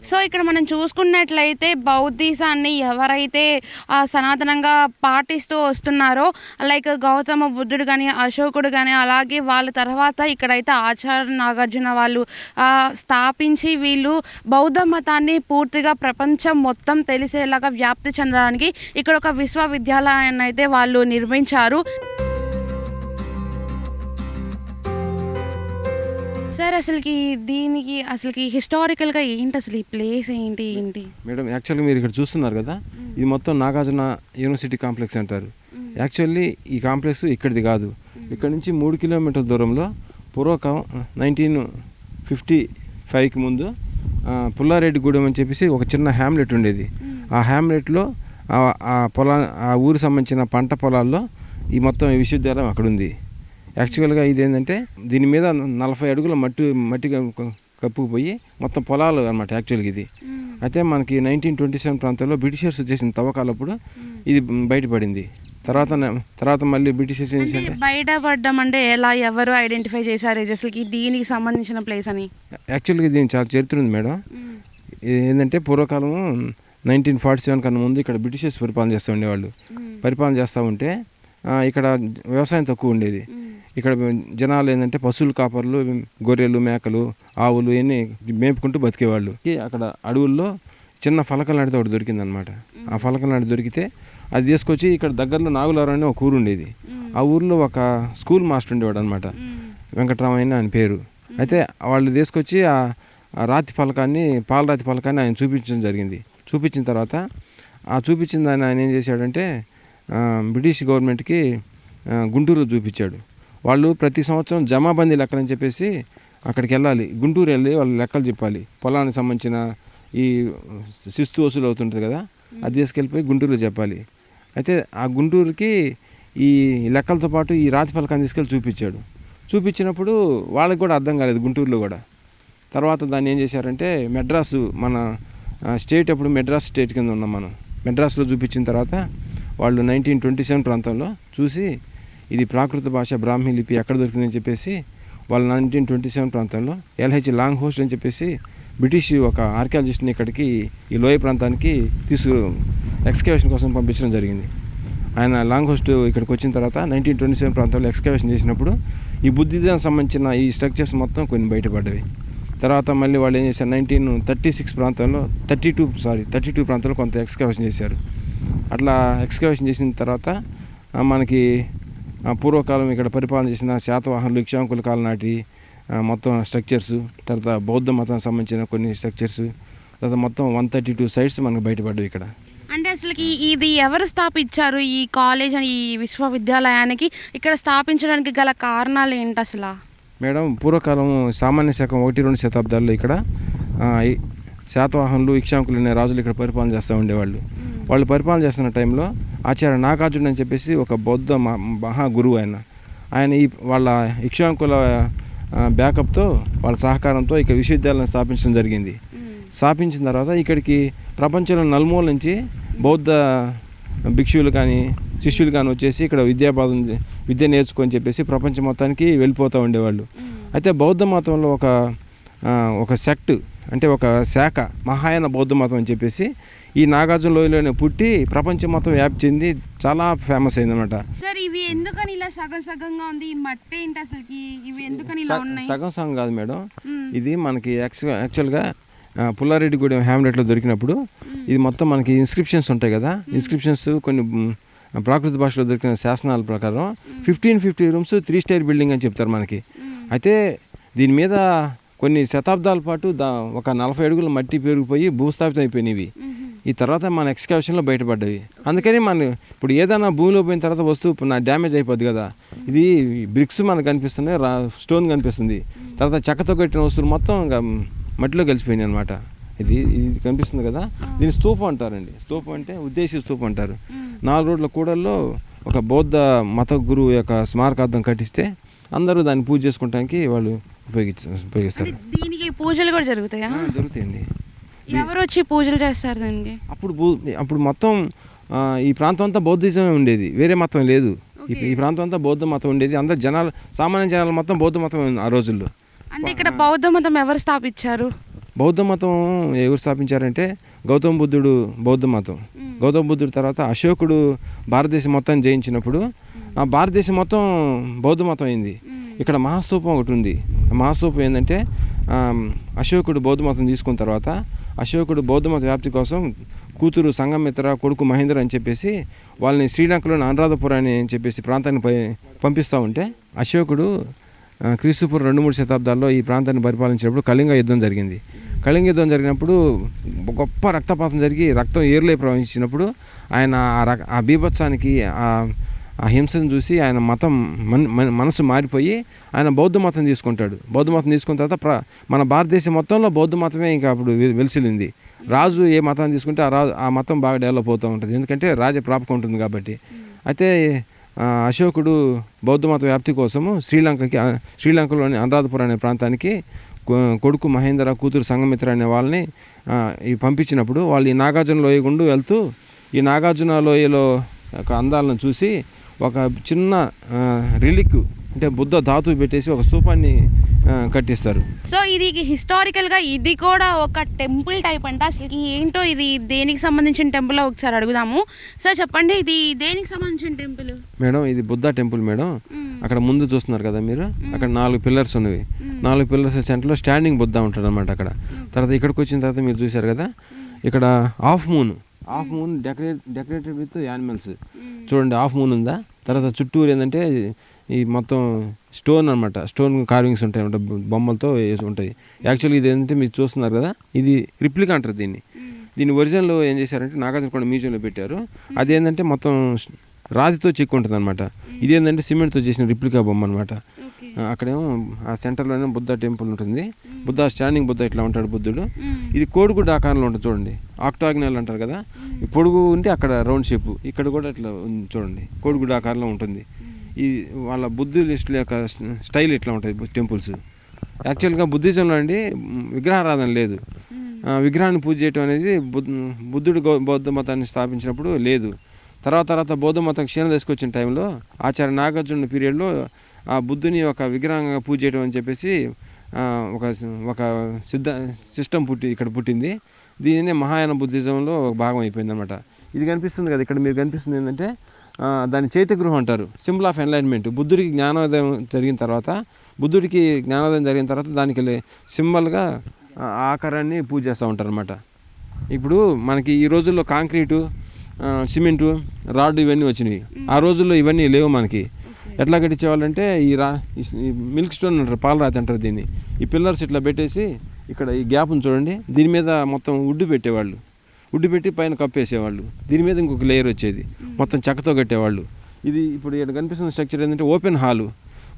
So ఇక్కడ మనం చూసుకున్నట్లయితే బౌద్ధిజాన్ని ఎవరైతే సనాతనంగా పాటిస్తూ వస్తున్నారో లైక్ గౌతమ బుద్ధుడు కానీ అశోకుడు కానీ అలాగే వాళ్ళ తర్వాత ఇక్కడైతే ఆచార్య నాగార్జున వాళ్ళు స్థాపించి వీళ్ళు బౌద్ధ మతాన్ని పూర్తిగా ప్రపంచం మొత్తం తెలిసేలాగా వ్యాప్తి చెందడానికి ఇక్కడ ఒక విశ్వవిద్యాలయాన్ని అయితే వాళ్ళు నిర్మించారు. సార్ దీనికి హిస్టారికల్గా ఏంటి, అసలు ఈ ప్లేస్ ఏంటి మేడం? యాక్చువల్గా మీరు ఇక్కడ చూస్తున్నారు కదా, ఇది మొత్తం నాగార్జున యూనివర్సిటీ కాంప్లెక్స్ అంటారు. యాక్చువల్లీ ఈ కాంప్లెక్స్ ఇక్కడిది కాదు. ఇక్కడ నుంచి 3 కిలోమీటర్ల దూరంలో పూర్వకం 1955కి ముందు పుల్లారెడ్డిగూడెం అని చెప్పేసి ఒక చిన్న హ్యామ్లెట్ ఉండేది. ఆ హ్యామ్లెట్లో ఆ ఊరికి సంబంధించిన పంట పొలాల్లో ఈ మొత్తం విశ్వవిద్యాలయం అక్కడ ఉంది. యాక్చువల్గా ఇది ఏంటంటే దీని మీద 40 అడుగుల మట్టి కప్పుకుపోయి మొత్తం పొలాలు అనమాట యాక్చువల్గా ఇది. అయితే మనకి 1927 ప్రాంతంలో బ్రిటిషర్స్ చేసిన తవ్వకాలప్పుడు ఇది బయటపడింది. తర్వాత మళ్ళీ బ్రిటిషర్స్ బయటపడ్డం అంటే ఎలా, ఎవరు ఐడెంటిఫై చేశారు అసలు దీనికి సంబంధించిన ప్లేస్ అని? యాక్చువల్గా దీనికి చాలా చరిత్ర ఉంది మేడం. ఏంటంటే పూర్వకాలము 1947 కన్నా ముందు ఇక్కడ బ్రిటిషర్స్ పరిపాలన చేస్తూ ఉండేవాళ్ళు. పరిపాలన చేస్తూ ఉంటే ఇక్కడ వ్యవసాయం తక్కువ ఉండేది. ఇక్కడ జనాలు ఏంటంటే పశువులు కాపర్లు, గొర్రెలు, మేకలు, ఆవులు ఇవన్నీ మేపుకుంటూ బతికేవాళ్ళు. అక్కడ అడవుల్లో చిన్న ఫలకం లాంటిది ఒకటి దొరికిందనమాట. ఆ ఫలకం లాంటిది దొరికితే అది తీసుకొచ్చి ఇక్కడ దగ్గరలో నాగులారం అనే ఒక ఊరు ఉండేది. ఆ ఊరిలో ఒక స్కూల్ మాస్టర్ ఉండేవాడు అనమాట, వెంకటరామయ్య అని పేరు. అయితే వాళ్ళు తీసుకొచ్చి ఆ రాతి ఫలకాన్ని, పాలరాతి ఫలకాన్ని ఆయన చూపించడం జరిగింది. చూపించిన తర్వాత చూపించిన దాన్ని ఆయన ఏం చేశాడంటే బ్రిటిష్ గవర్నమెంట్కి గుంటూరు చూపించాడు. వాళ్ళు ప్రతి సంవత్సరం జమాబందీ లెక్కలని చెప్పేసి అక్కడికి వెళ్ళాలి, గుంటూరు వెళ్ళి వాళ్ళు లెక్కలు చెప్పాలి. పొలానికి సంబంధించిన ఈ శిస్తు వసూలు అవుతుంటుంది కదా, అది తీసుకెళ్ళిపోయి గుంటూరులో చెప్పాలి. అయితే ఆ గుంటూరుకి ఈ లెక్కలతో పాటు ఈ రాతి ఫలకాన్ని తీసుకెళ్ళి చూపించాడు. చూపించినప్పుడు వాళ్ళకి కూడా అర్థం కాలేదు గుంటూరులో కూడా. తర్వాత దాన్ని ఏం చేశారంటే మెడ్రాసు, మన స్టేట్ అప్పుడు మెడ్రాస్ స్టేట్ కింద ఉన్నాం మనం. మెడ్రాస్లో చూపించిన తర్వాత వాళ్ళు 1927 ప్రాంతంలో చూసి ఇది ప్రాకృత భాష బ్రాహ్మీ లిపి ఎక్కడ దొరికిందని చెప్పేసి వాళ్ళు 1927 ప్రాంతంలో LH లాంగ్ హోస్ట్ అని చెప్పేసి బ్రిటిష్ ఒక ఆర్కియాలజిస్ట్ని ఇక్కడికి ఈ లోయ ప్రాంతానికి ఎక్స్కవేషన్ కోసం పంపించడం జరిగింది. ఆయన లాంగ్ హోస్ట్ ఇక్కడికి వచ్చిన తర్వాత 1927 ప్రాంతంలో ఎక్స్కవేషన్ చేసినప్పుడు ఈ బుద్ధిజం సంబంధించిన ఈ స్ట్రక్చర్స్ మొత్తం కొన్ని బయటపడ్డవి. తర్వాత మళ్ళీ వాళ్ళు ఏం చేశారు, 1936 ప్రాంతంలో 32 ప్రాంతంలో కొంత ఎక్స్కవేషన్ చేశారు. అట్లా ఎక్స్కవేషన్ చేసిన తర్వాత మనకి పూర్వకాలం ఇక్కడ పరిపాలన చేసిన శాతవాహనులు, ఇక్ష్వాకుల కాలం నాటి మొత్తం స్ట్రక్చర్స్, తర్వాత బౌద్ధ మతానికి సంబంధించిన కొన్ని స్ట్రక్చర్స్, తర్వాత మొత్తం 132 సైట్స్ మనకు బయటపడ్డాయి ఇక్కడ. అంటే అసలుకి ఇది ఎవరు స్థాపించారు ఈ కాలేజ్ అని, ఈ విశ్వవిద్యాలయానికి ఇక్కడ స్థాపించడానికి గల కారణాలు ఏంటి అసలు? మేడం, పూర్వకాలం సామాన్య శకం 1-2 శతాబ్దాల్లో ఇక్కడ శాతవాహనులు, ఇక్ష్వాకులు అనే రాజులు ఇక్కడ పరిపాలన చేస్తూ ఉండేవాళ్ళు. వాళ్ళు పరిపాలన చేస్తున్న టైంలో ఆచార్య నాగార్జున అని చెప్పేసి ఒక బౌద్ధ మహా గురువు ఆయన వాళ్ళ ఇక్ష్వాకుల బ్యాకప్తో, వాళ్ళ సహకారంతో ఇక్కడ విశ్వవిద్యాలయం స్థాపించడం జరిగింది. స్థాపించిన తర్వాత ఇక్కడికి ప్రపంచంలో నలుమూల నుంచి బౌద్ధ భిక్షువులు కానీ శిష్యులు కానీ వచ్చేసి ఇక్కడ విద్య నేర్చుకొని చెప్పేసి ప్రపంచం మొత్తానికి వెళ్ళిపోతూ ఉండేవాళ్ళు. అయితే బౌద్ధ మతంలో ఒక సెక్ట్, అంటే ఒక శాఖ మహాయాన బౌద్ధ మతం అని చెప్పేసి ఈ నాగార్జున లోయలోనే పుట్టి ప్రపంచం మొత్తం వ్యాప్తి చెంది చాలా ఫేమస్ అయిందన్నమాట. సగం సగం కాదు మేడం, ఇది మనకి యాక్చువల్గా పుల్లారెడ్డిగూడెం హ్యామ్లెట్లో దొరికినప్పుడు ఇది మొత్తం మనకి ఇన్స్క్రిప్షన్స్ ఉంటాయి కదా, ఇన్స్క్రిప్షన్స్ కొన్ని ప్రాకృత భాషలో దొరికిన శాసనాల ప్రకారం 1550 రూమ్స్ 3 స్టైర్ బిల్డింగ్ అని చెప్తారు మనకి. అయితే దీని మీద కొన్ని శతాబ్దాల పాటు ఒక 40 అడుగుల మట్టి పెరిగిపోయి భూస్థాపితం అయిపోయినవి. ఈ తర్వాత మన ఎక్స్కవేషన్లో బయటపడ్డవి. అందుకని ఇప్పుడు ఏదైనా భూమిలో పోయిన తర్వాత వస్తువు డ్యామేజ్ అయిపోద్ది కదా, ఇది బ్రిక్స్ మనకు కనిపిస్తున్నాయి, స్టోన్ కనిపిస్తుంది, తర్వాత చెక్కతో కట్టిన వస్తువులు మొత్తం ఇంకా మట్టిలో కలిసిపోయినాయి అనమాట. ఇది కనిపిస్తుంది కదా, దీన్ని స్తూపం అంటారండి. స్తూపం అంటే ఉద్దేశీ స్తూపం అంటారు. 4 రోడ్ల కూడల్లో ఒక బౌద్ధ మత గురువు యొక్క స్మారకార్థం కట్టిస్తే అందరూ దాన్ని పూజ చేసుకోవడానికి వాళ్ళు ఉపయోగిస్తారు. దీనికి పూజలు కూడా జరుగుతాయా? జరుగుతాయండి. ఎవరు వచ్చి పూజలు చేస్తారు దానికి? అప్పుడు మొత్తం ఈ ప్రాంతం అంతా బౌద్ధిజమే ఉండేది, వేరే మతం లేదు. ఈ ప్రాంతం అంతా బౌద్ధ మతం ఉండేది. అందరు సామాన్య జనాలు మొత్తం బౌద్ధ మతం ఆ రోజుల్లో. అంటే ఇక్కడ బౌద్ధ మతం ఎవరు స్థాపించారు? బౌద్ధ మతం ఎవరు స్థాపించారంటే గౌతమ బుద్ధుడు బౌద్ధ మతం. గౌతమ బుద్ధుడు తర్వాత అశోకుడు భారతదేశం మొత్తాన్ని జయించినప్పుడు ఆ భారతదేశం మొత్తం బౌద్ధ మతం అయింది. ఇక్కడ మహాస్తూపం ఒకటి ఉంది. మహాస్తూపం ఏంటంటే అశోకుడు బౌద్ధ మతం తీసుకున్న తర్వాత అశోకుడు బౌద్ధ మత వ్యాప్తి కోసం కూతురు సంగమిత్ర, కొడుకు మహేంద్ర అని చెప్పేసి వాళ్ళని శ్రీలంకలోని అనురాధపురం అని చెప్పేసి ప్రాంతాన్ని పంపిస్తూ ఉంటే అశోకుడు క్రీస్తుపూర్వం 2-3 శతాబ్దాల్లో ఈ ప్రాంతాన్ని పరిపాలించినప్పుడు కళింగ యుద్ధం జరిగింది. కళింగ యుద్ధం జరిగినప్పుడు గొప్ప రక్తపాతం జరిగి రక్తం ఏర్లే ప్రవహించినప్పుడు ఆయన ఆ బీభత్సానికి ఆ హింసను చూసి ఆయన మతం మనసు మారిపోయి ఆయన బౌద్ధ మతం తీసుకుంటాడు. బౌద్ధ మతం తీసుకున్న తర్వాత మన భారతదేశం మొత్తంలో బౌద్ధ మతమే ఇంకా అప్పుడు వెలిసిలింది. రాజు ఏ మతాన్ని తీసుకుంటే ఆ మతం బాగా డెవలప్ అవుతూ ఉంటుంది, ఎందుకంటే రాజ ప్రాపకం ఉంటుంది కాబట్టి. అయితే అశోకుడు బౌద్ధ మత వ్యాప్తి కోసము శ్రీలంకలోని అనురాధపురం అనే ప్రాంతానికి కొడుకు మహేంద్ర, కూతురు సంగమిత్ర అనే వాళ్ళని పంపించినప్పుడు వాళ్ళు ఈ నాగార్జున లోయ గుండు వెళ్తూ ఈ నాగార్జున లోయలో ఒక అందాలను చూసి ఒక చిన్న రిలిక్ అంటే బుద్ధ ధాతువు పెట్టేసి ఒక స్తూపాన్ని కట్టిస్తారు. సో ఇది హిస్టారికల్గా ఇది కూడా ఒక టెంపుల్ టైప్ అంట. అసలు ఏంటో ఇది దేనికి సంబంధించిన టెంపుల్ ఒకసారి అడుగుదాము. సో చెప్పండి, ఇది దేనికి సంబంధించిన టెంపుల్? మేడం ఇది బుద్ధ టెంపుల్ మేడం. అక్కడ ముందు చూస్తున్నారు కదా మీరు, అక్కడ 4 పిల్లర్స్ ఉన్నవి. 4 పిల్లర్స్ సెంటర్లో స్టాండింగ్ బుద్ధ ఉంటాడు అనమాట అక్కడ. తర్వాత ఇక్కడికి వచ్చిన తర్వాత మీరు చూశారు కదా, ఇక్కడ half moon decorated with animals. చూడండి, హాఫ్ మూన్ ఉందా. తర్వాత చుట్టూరు ఏంటంటే ఈ మొత్తం స్టోన్ అనమాట, స్టోన్ కార్వింగ్స్ ఉంటాయి అనమాట, బొమ్మలతో వేసి ఉంటాయి. యాక్చువల్గా ఇది ఏంటంటే మీరు చూస్తున్నారు కదా, ఇది రిప్లికా అంటారు దీన్ని ఒరిజినల్ ఏం చేశారంటే నాగార్జున మ్యూజియంలో పెట్టారు. అది ఏంటంటే మొత్తం రాతితో చిక్కుంటుంది అనమాట. ఇది ఏంటంటే సిమెంట్తో చేసిన రిప్లికా బొమ్మ అనమాట. అక్కడేమో ఆ సెంటర్లోనే బుద్ధ టెంపుల్ ఉంటుంది. బుద్ధ స్టాండింగ్ బుద్ధ ఇట్లా ఉంటాడు బుద్ధుడు. ఇది కోడిగుడ్డ ఆకారంలో ఉంటుంది చూడండి, ఆక్టాగ్నల్ అంటారు కదా. ఈ పొడుగు ఉంటే అక్కడ రౌండ్ షేప్, ఇక్కడ కూడా ఇట్లా చూడండి కోడిగుడ్డ ఆకారంలో ఉంటుంది. ఈ వాళ్ళ బుద్ధిస్టుల యొక్క స్టైల్ ఇట్లా ఉంటుంది టెంపుల్స్. యాక్చువల్గా బుద్ధిజంలో అండి విగ్రహారాధన లేదు. విగ్రహాన్ని పూజ చేయటం అనేది బుద్ధుడు బౌద్ధ మతాన్ని స్థాపించినప్పుడు లేదు. తర్వాత బౌద్ధ మతం క్షీణ దశకొచ్చిన టైంలో ఆచార్య నాగార్జున పీరియడ్లో ఆ బుద్ధుని ఒక విగ్రహంగా పూజ చేయడం అని చెప్పేసి ఒక సిస్టమ్ ఇక్కడ పుట్టింది. దీనినే మహాయాన బుద్ధిజంలో ఒక భాగం అయిపోయింది అనమాట. ఇది కనిపిస్తుంది కదా, ఇక్కడ మీరు కనిపిస్తుంది ఏంటంటే దాన్ని చైత్యగృహం అంటారు, సింబల్ ఆఫ్ ఎన్లైట్మెంట్. బుద్ధుడికి జ్ఞానోదయం జరిగిన తర్వాత దానికి సింబల్గా ఆకారాన్ని పూజ చేస్తూ ఉంటారు అనమాట. ఇప్పుడు మనకి ఈ రోజుల్లో కాంక్రీటు, సిమెంటు, రాడ్ ఇవన్నీ వచ్చినాయి. ఆ రోజుల్లో ఇవన్నీ లేవు మనకి. ఎట్లా కట్టించేవాళ్ళంటే ఈ మిల్క్ స్టోన్ అంటారు, పాలరాతి అంటారు దీన్ని. ఈ పిల్లర్స్ ఇట్లా పెట్టేసి ఇక్కడ ఈ గ్యాప్ను చూడండి, దీని మీద మొత్తం వుడ్ పెట్టేవాళ్ళు. వుడ్ పెట్టి పైన కప్పేసేవాళ్ళు. దీని మీద ఇంకొక లేయర్ వచ్చేది, మొత్తం చెక్కతో కట్టేవాళ్ళు. ఇది ఇప్పుడు ఇక్కడ కనిపిస్తున్న స్ట్రక్చర్ ఏంటంటే ఓపెన్ హాలు.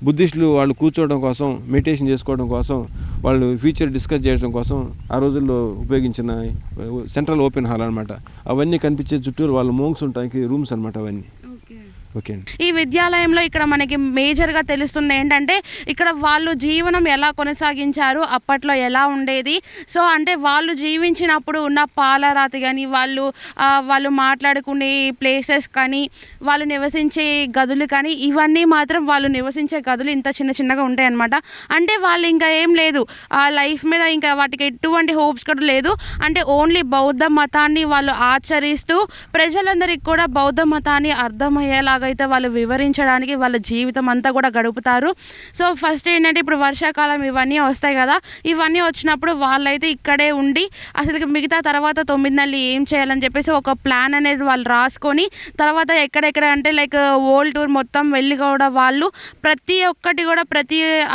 బుద్ధిస్టులు వాళ్ళు కూర్చోవడం కోసం, మెడిటేషన్ చేసుకోవడం కోసం, వాళ్ళు ఫ్యూచర్ డిస్కస్ చేయడం కోసం ఆ రోజుల్లో ఉపయోగించిన సెంట్రల్ ఓపెన్ హాల్ అనమాట. అవన్నీ కనిపించే చుట్టూరు వాళ్ళ మోంగ్స్ ఉంటాయి రూమ్స్ అనమాట అవన్నీ. ఓకే. ఈ విద్యాలయంలో ఇక్కడ మనకి మేజర్గా తెలుస్తుంది ఏంటంటే ఇక్కడ వాళ్ళు జీవనం ఎలా కొనసాగించారు, అప్పట్లో ఎలా ఉండేది. సో అంటే వాళ్ళు జీవించినప్పుడు ఉన్న పాలరాతి కానీ, వాళ్ళు మాట్లాడుకునే ప్లేసెస్ కానీ, వాళ్ళు నివసించే గదులు కానీ, ఇవన్నీ మాత్రం వాళ్ళు నివసించే గదులు ఇంత చిన్నగా ఉంటాయి అన్నమాట. అంటే వాళ్ళు ఇంకా ఏం లేదు, ఆ లైఫ్ మీద ఇంకా వాటికి ఎటువంటి హోప్స్ కూడా లేదు. అంటే ఓన్లీ బౌద్ధ మతాన్ని వాళ్ళు ఆచరిస్తూ ప్రజలందరికీ కూడా బౌద్ధ మతాన్ని అర్థమయ్యేలాగా అయితే వాళ్ళు వివరించడానికి వాళ్ళ జీవితం అంతా కూడా గడుపుతారు. సో ఫస్ట్ ఏంటంటే ఇప్పుడు వర్షాకాలం ఇవన్నీ వస్తాయి కదా, ఇవన్నీ వచ్చినప్పుడు వాళ్ళైతే ఇక్కడే ఉండి అసలు మిగతా తర్వాత 9 నెలలు ఏం చేయాలని చెప్పేసి ఒక ప్లాన్ అనేది వాళ్ళు రాసుకొని తర్వాత ఎక్కడెక్కడ అంటే లైక్ వరల్డ్ టూర్ మొత్తం వెళ్ళి కూడా వాళ్ళు ప్రతి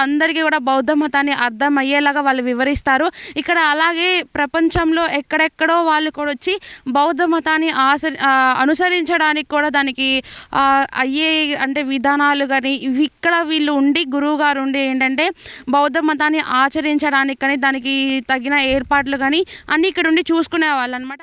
అందరికీ కూడా బౌద్ధ మతాన్ని అర్థమయ్యేలాగా వాళ్ళు వివరిస్తారు ఇక్కడ. అలాగే ప్రపంచంలో ఎక్కడెక్కడో వాళ్ళు కూడా వచ్చి బౌద్ధ మతాన్ని అనుసరించడానికి కూడా దానికి అయ్యే అంటే విధానాలు కానీ ఇవి ఇక్కడ వీళ్ళు ఉండి గురువు గారు ఉండి ఏంటంటే బౌద్ధ మతాన్ని ఆచరించడానికి కానీ దానికి తగిన ఏర్పాట్లు కానీ అన్నీ ఇక్కడ ఉండి చూసుకునే వాళ్ళు అనమాట.